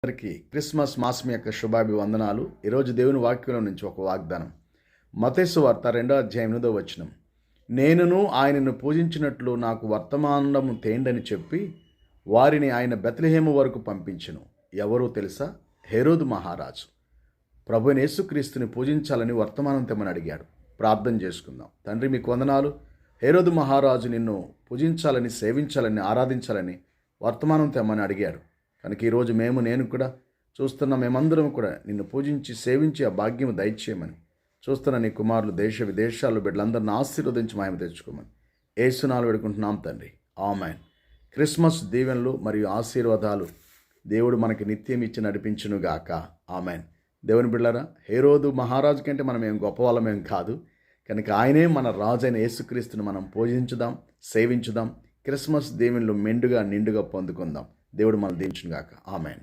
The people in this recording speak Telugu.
అందరికీ క్రిస్మస్ మాసం యొక్క శుభాభివందనాలు. ఈరోజు దేవుని వాక్యంలో నుంచి ఒక వాగ్దానం. మత్తయి సువార్త 2:8 నేనును ఆయనను పూజించినట్లు నాకు వర్తమానము తేండని చెప్పి వారిని ఆయన బెత్లెహేము వరకు పంపించెను. ఎవరో తెలుసా? హేరోదు మహారాజు. ప్రభువైన యేసుక్రీస్తుని పూజించాలని వర్తమానం తెమ్మని అడిగాడు. ప్రార్థన చేసుకుందాం. తండ్రి, మీకు వందనాలు. హేరోదు మహారాజు నిన్ను పూజించాలని, సేవించాలని, ఆరాధించాలని వర్తమానం తెమ్మని అడిగాడు. కనుక ఈరోజు నేను కూడా చూస్తున్న మేమందరం కూడా నిన్ను పూజించి సేవించి ఆ భాగ్యం దయచేయమని, చూస్తున్న నీ కుమారులు దేశ విదేశాల్లో బిడ్డలందరిని ఆశీర్వదించి మహిమ తెచ్చుకోమని యేసునామములో వేడుకుంటున్నాం తండ్రి. ఆమేన్. క్రిస్మస్ దీవెనలు మరియు ఆశీర్వాదాలు దేవుడు మనకి నిత్యం ఇచ్చి నడిపించునుగాక. ఆమేన్. దేవుని బిడ్డలారా, హేరోదు మహారాజు కంటే మనం ఏం గొప్పవాళ్ళమేం కాదు. కనుక ఆయనే మన రాజైన యేసుక్రీస్తుని మనం పూజించుదాం, సేవించుదాం. క్రిస్మస్ దీవెనలు మెండుగా నిండుగా పొందుకుందాం. దేవుడు మనం దీవించునుగాక. ఆమేన్.